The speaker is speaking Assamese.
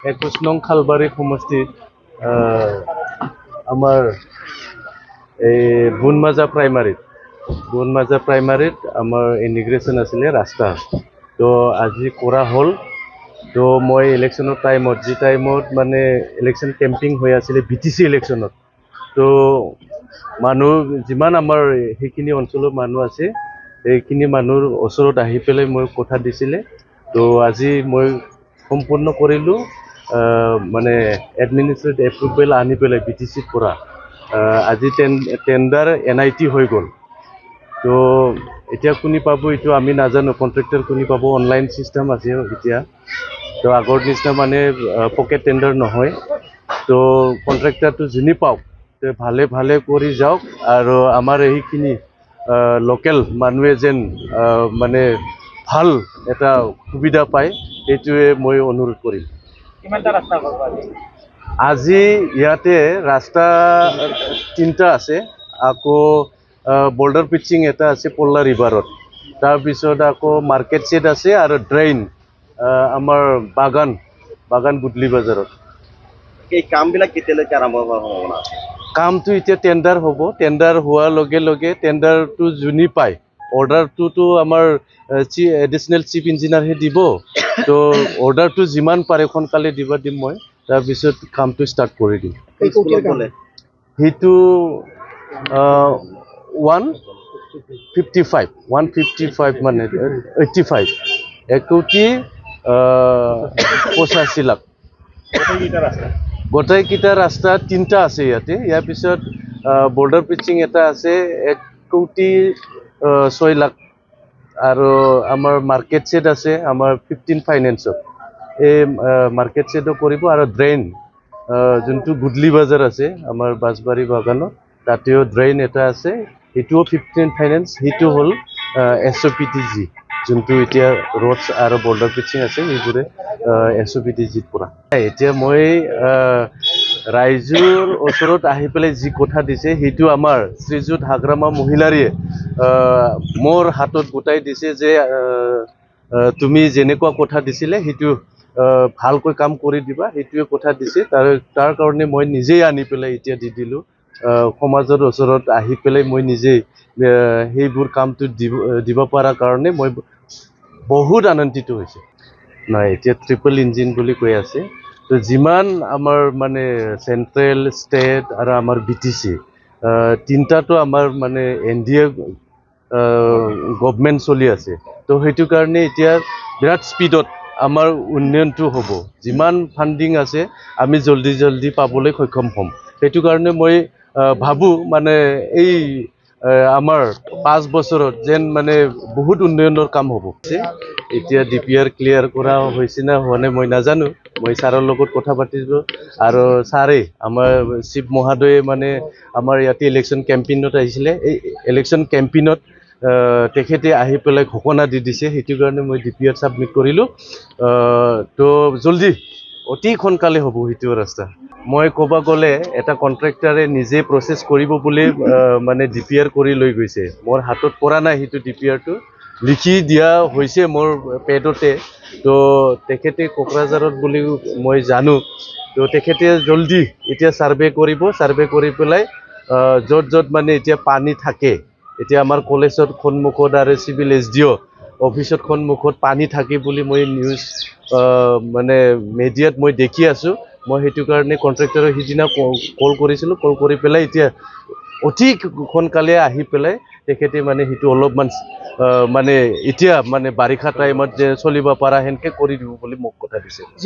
21 নং খালবাৰী সমষ্টিত আমাৰ এই বুনমাজা প্ৰাইমাৰীত আমাৰ ইমিগ্ৰেশ্যন আছিলে ৰাস্তা তো আজি কৰা হ'ল তো মই ইলেকশ্যনৰ টাইমত যি টাইমত মানে ইলেকশ্যন কেম্পিং হৈ আছিলে BTC ইলেকশ্যনত তো মানুহ যিমান আমাৰ সেইখিনি অঞ্চলৰ মানুহ আছে সেইখিনি মানুহৰ ওচৰত আহি পেলাই মই কথা দিছিলে তো আজি মই সম্পূৰ্ণ কৰিলোঁ মানে এডমিনিষ্ট্ৰেটিভ এপ্ৰুভেল আনি পেলাই BTCৰ পৰা আজি টেণ্ডাৰ NIT হৈ গ'ল তো এতিয়া কোনি পাব এইটো আমি নাজানো কন্ট্ৰাক্টৰ কোনি পাব অনলাইন সিস্টেম আছে এতিয়া তো আগৰ নিচিনা মানে পকেট টেণ্ডাৰ নহয় তো কন্ট্ৰাক্টৰটো যিনি পাওক ভালে কৰি যাওক আৰু আমাৰ এইখিনি লোকেল মানুহে যেন মানে ভাল এটা সুবিধা পায় এইটোৱে মই অনুৰোধ কৰিম আজি ইয়াতে ৰাস্তা 3টা আছে আকৌ বৰ্ডাৰ পিচিং এটা আছে পল্লা ৰিভাৰত তাৰপিছত আকৌ মাৰ্কেট ছেট আছে আৰু ড্ৰেইন আমাৰ বাগান বুদলি বাজাৰত এই কামবিলাক কেতিয়ালৈকে আৰম্ভ হোৱাৰ সম্ভাৱনা আছে কামটো এতিয়া টেণ্ডাৰ হ'ব টেণ্ডাৰ হোৱাৰ লগে টেণ্ডাৰটো যোনি পায় অৰ্ডাৰটোতো আমাৰ এডিশ্যনেল চিফ ইঞ্জিনিয়াৰহে দিব তো অৰ্ডাৰটো যিমান পাৰে সোনকালে দিম মই তাৰপিছত কামটো ষ্টাৰ্ট কৰি দিম সেইটো 155 মানে 85 85 লাখ গোটেইকেইটা ৰাস্তা 3টা আছে ইয়াৰ পিছত বৰ্ডাৰ পিচিং এটা আছে 1,06 লাখ আৰু আমাৰ মাৰ্কেট ছেট আছে আমাৰ 15 ফাইনেন্সত এই মাৰ্কেট ছেটও কৰিব আৰু ড্ৰেইন যোনটো বুদলি বাজাৰ আছে আমাৰ বাছবাৰী বাগানত তাতেও ড্ৰেইন এটা আছে এইটোও 15 ফাইনেন্স সেইটো হ'ল SOPTG যোনটো এতিয়া ৰোডছ আৰু বৰ্ডাৰ পিচিং আছে এইবোৰে SOPTGৰ পৰা এতিয়া মই ৰাইজৰ ওচৰত আহি পেলাই যি কথা দিছে সেইটো আমাৰ শ্ৰীযুত হাগ্ৰামা মহিলাৰীয়ে মোৰ হাতত গোটাই দিছে যে তুমি যেনেকুৱা কথা দিছিলে সেইটো ভালকৈ কাম কৰি দিবা সেইটোৱে কথা দিছে তাৰ কাৰণে মই নিজেই আনি পেলাই এতিয়া দি দিলোঁ সমাজৰ ওচৰত আহি পেলাই মই নিজেই সেইবোৰ কামটো দিব পৰা কাৰণে মই বহুত আনন্দিত হৈছে নাই এতিয়া ট্ৰিপল ইঞ্জিন বুলি কৈ আছে তো যিমান আমাৰ মানে চেণ্ট্ৰেল ষ্টেট আৰু আমাৰ BTC 3টাটো আমাৰ মানে NDA গভৰ্ণমেণ্ট চলি আছে তো সেইটো কাৰণে এতিয়া বিৰাট স্পীডত আমাৰ উন্নয়নটো হ'ব যিমান ফাণ্ডিং আছে আমি জলদি পাবলৈ সক্ষম হ'ম সেইটো কাৰণে মই ভাবোঁ মানে এই আমাৰ 5 বছৰত যেন মানে বহুত উন্নয়নৰ কাম হ'ব এতিয়া DPR ক্লিয়াৰ কৰা হৈছে না হোৱা নাই মই নাজানো মই ছাৰৰ লগত কথা পাতিলোঁ আৰু ছাৰে আমাৰ চিফ মহোদয়ে মানে আমাৰ ইয়াতে ইলেকশ্যন কেম্পেইনত আহিছিলে এই ইলেকশ্যন কেম্পেইনত তেখেতে আহি পেলাই ঘোষণা দি দিছে সেইটো কাৰণে মই DPR ছাবমিট কৰিলোঁ তো জলদি অতি সোনকালে হ'ব সেইটো ৰাস্তা মই ক'ব গ'লে এটা কন্ট্ৰাক্টৰে নিজে প্ৰচেছ কৰিব বুলি মানে DPR কৰি লৈ গৈছে মোৰ হাতত পৰা নাই সেইটো DPRটো লিখি দিয়া হৈছে মোৰ পেডতে তো তেখেতে কোকৰাঝাৰত বুলি মই জানো তো তেখেতে জলদি এতিয়া ছাৰ্ভে কৰি পেলাই য'ত মানে এতিয়া পানী থাকে এতিয়া আমাৰ কলেজৰ সন্মুখত আৰু চিভিল SDO অফিচৰ সন্মুখত পানী থাকে বুলি মই নিউজ মানে মিডিয়াত মই দেখি আছোঁ মই সেইটো কাৰণে কন্ট্ৰাক্টৰৰ সিদিনা কল কৰিছিলোঁ কল কৰি পেলাই এতিয়া অতি সোনকালে আহি পেলাই তেখেতে মানে সেইটো অলপমান মানে এতিয়া মানে বাৰিষা টাইমত যে চলিব পৰা সেনেকৈ কৰি দিব বুলি মোক কথা দিছে